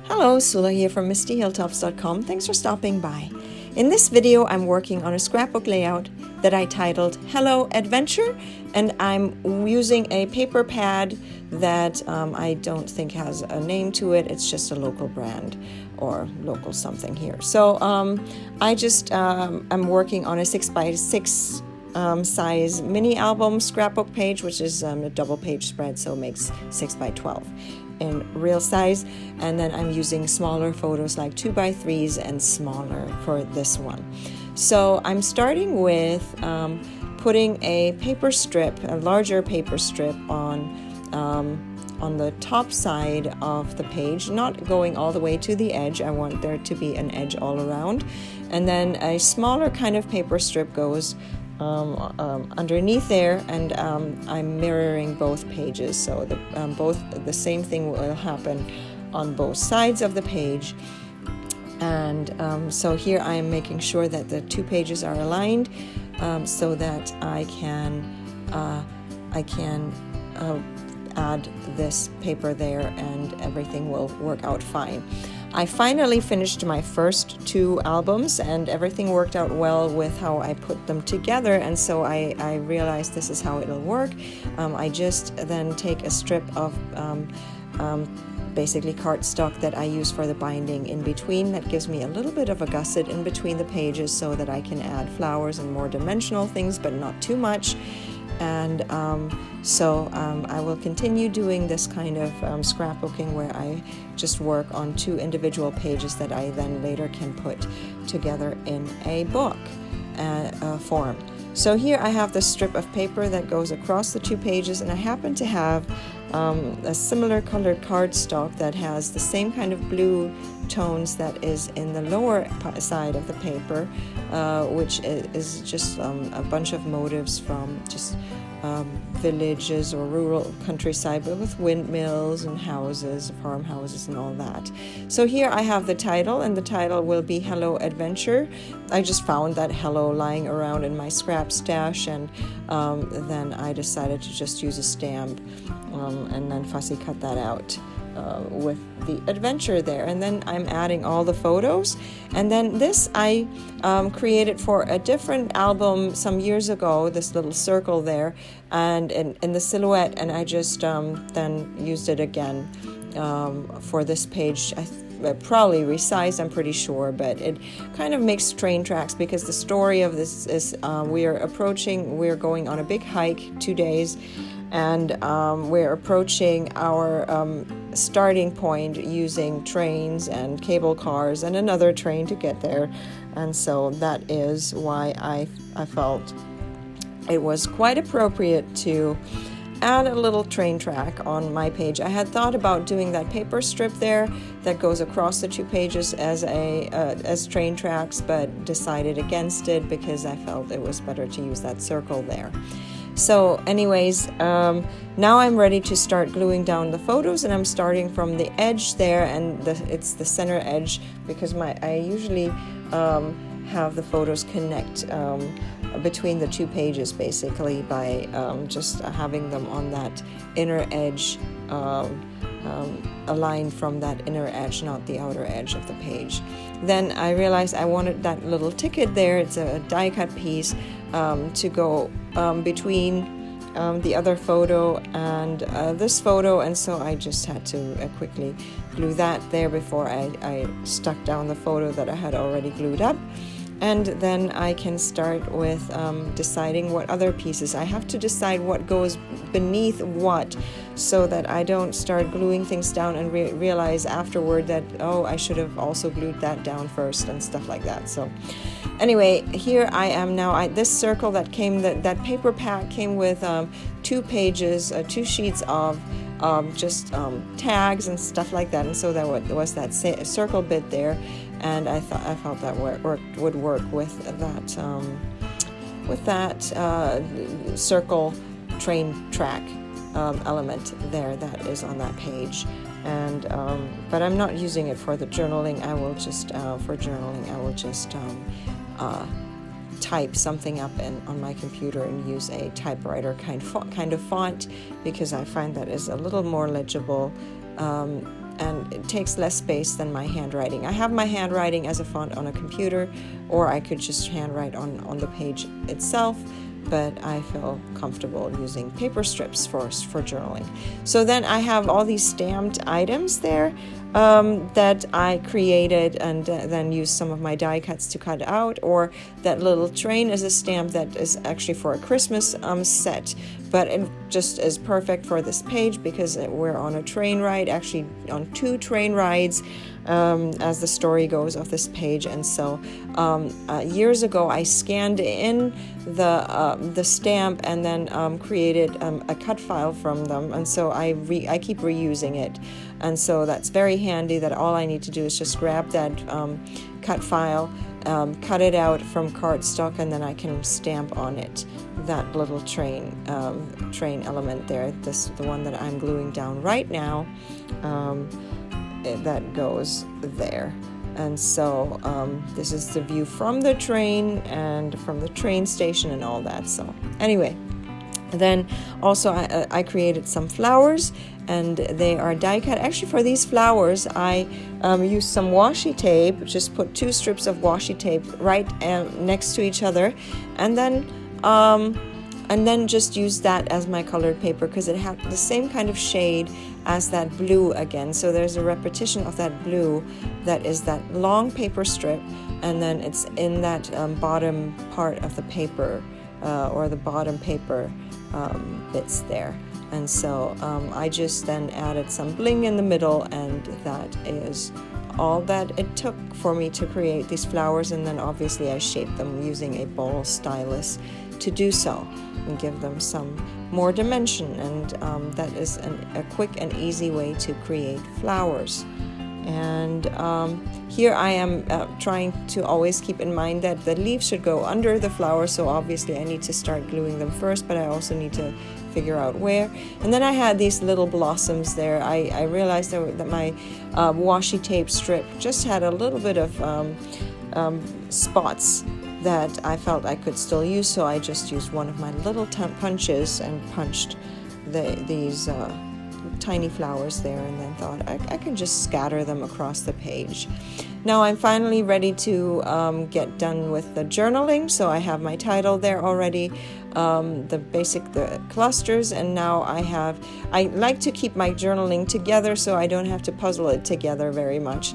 Hello, Sula here from MistyHilltops.com. Thanks for stopping by. In this video, I'm working on a scrapbook layout that I titled Hello Adventure, and I'm using a paper pad that I don't think has a name to it. It's just a local brand or local something here. So I'm working on a 6x6 size mini album scrapbook page, which is a double page spread, so it makes 6x12 in real size. And then I'm using smaller photos like 2x3s and smaller for this one. So I'm starting with putting a paper strip, a larger paper strip on the top side of the page, not going all the way to the edge. I want there to be an edge all around. And then a smaller kind of paper strip goes underneath there, and I'm mirroring both pages, so the same thing will happen on both sides of the page. And so here I am making sure that the two pages are aligned, so that I can add this paper there and everything will work out fine. I finally finished my first two albums and everything worked out well with how I put them together, and so I realized this is how it'll work. I just then take a strip of basically cardstock that I use for the binding in between. That gives me a little bit of a gusset in between the pages so that I can add flowers and more dimensional things, but not too much. And so I will continue doing this kind of scrapbooking where I just work on two individual pages that I then later can put together in a book form. So here I have the strip of paper that goes across the two pages, and I happen to have a similar colored cardstock that has the same kind of blue tones that is in the lower side of the paper, which is just a bunch of motifs from just villages or rural countryside, but with windmills and houses, farmhouses and all that. So here I have the title, and the title will be Hello Adventure. I just found that hello lying around in my scrap stash, and then I decided to just use a stamp and then fussy cut that out with the adventure there. And then I'm adding all the photos, and then this I created for a different album some years ago, this little circle there, and in the silhouette, and I just then used it again for this page. I probably resized, I'm pretty sure, but it kind of makes train tracks, because the story of this is we're going on a big hike, 2 days, and we're approaching our starting point using trains and cable cars and another train to get there. And so that is why I felt it was quite appropriate to add a little train track on my page. I had thought about doing that paper strip there that goes across the two pages as train tracks, but decided against it because I felt it was better to use that circle there. So anyways, now I'm ready to start gluing down the photos, and I'm starting from the edge there, and it's the center edge, because I usually have the photos connect between the two pages basically by just having them on that inner edge, aligned from that inner edge, not the outer edge of the page. Then I realized I wanted that little ticket there, it's a die cut piece, to go between the other photo and this photo, and so I just had to quickly glue that there before I stuck down the photo that I had already glued up. And then I can start with deciding what other pieces. I have to decide what goes beneath what, so that I don't start gluing things down and realize afterward that, oh, I should have also glued that down first and stuff like that. So anyway, here I am now. This circle that came, that paper pack came with 2 pages, 2 sheets of just tags and stuff like that, and so that was that circle bit there. And I felt that would work with that circle train track element there that is on that page. And but I'm not using it for the journaling. I will just type something up on my computer and use a typewriter kind of font, because I find that is a little more legible and it takes less space than my handwriting. I have my handwriting as a font on a computer, or I could just handwrite on the page itself, but I feel comfortable using paper strips for journaling. So then I have all these stamped items there that I created, and then used some of my die cuts to cut out, or that little train is a stamp that is actually for a Christmas set, but it just is perfect for this page because we're on a train ride, actually on 2 train rides, as the story goes of this page. And so years ago I scanned in the stamp and then created a cut file from them, and so I keep reusing it. And so that's very handy, that all I need to do is just grab that cut file, cut it out from cardstock, and then I can stamp on it that little train element there. The one that I'm gluing down right now, that goes there. And so this is the view from the train and from the train station and all that. So anyway, then also I created some flowers, and they are die cut. Actually, for these flowers I used some washi tape, just put 2 strips of washi tape right next to each other, and then just use that as my colored paper because it had the same kind of shade as that blue again. So there's a repetition of that blue that is that long paper strip, and then it's in that bottom part of the paper, or the bottom paper bits there. And so I just then added some bling in the middle, and that is all that it took for me to create these flowers. And then obviously I shaped them using a ball stylus to do so and give them some more dimension, and that is a quick and easy way to create flowers. And here I am trying to always keep in mind that the leaves should go under the flower, so obviously I need to start gluing them first, but I also need to figure out where. And then I had these little blossoms there. I realized that my washi tape strip just had a little bit of spots that I felt I could still use, so I just used one of my little punches and punched these tiny flowers there, and then thought I can just scatter them across the page. Now I'm finally ready to get done with the journaling, so I have my title there already, the clusters, and now I like to keep my journaling together so I don't have to puzzle it together very much.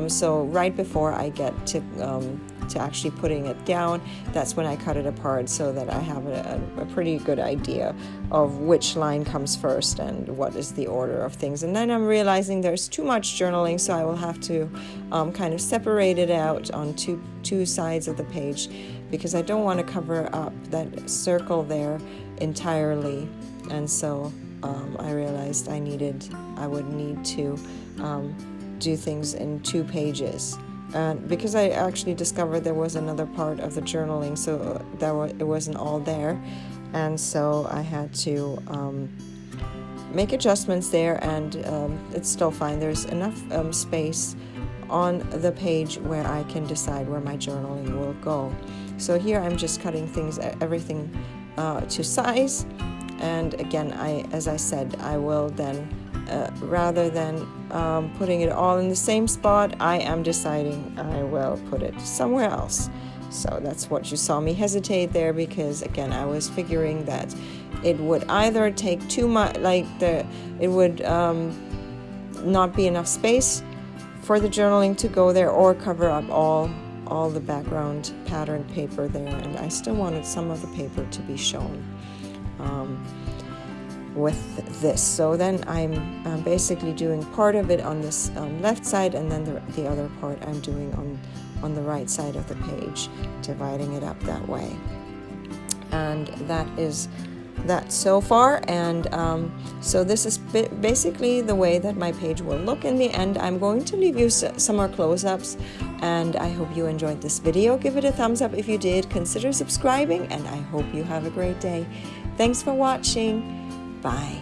So right before I get to actually putting it down, that's when I cut it apart so that I have a pretty good idea of which line comes first and what is the order of things. And then I'm realizing there's too much journaling, so I will have to kind of separate it out on two sides of the page, because I don't want to cover up that circle there entirely. And so I realized I would need to do things in 2 pages. Because I actually discovered there was another part of the journaling, so it wasn't all there, and so I had to make adjustments there, and it's still fine. There's enough space on the page where I can decide where my journaling will go. So here I'm just cutting everything to size, and again, as I said, I will then rather than putting it all in the same spot, I am deciding I will put it somewhere else. So that's what you saw me hesitate there, because again, I was figuring that it would either take too much, it would not be enough space for the journaling to go there, or cover up all the background pattern paper there, and I still wanted some of the paper to be shown with this. So then I'm basically doing part of it on this left side, and then the other part I'm doing on the right side of the page, dividing it up that way. And that is that so far. And so this is basically the way that my page will look in the end. I'm going to leave you some more close-ups, and I hope you enjoyed this video. Give it a thumbs up if you did. Consider subscribing, and I hope you have a great day. Thanks for watching. Bye.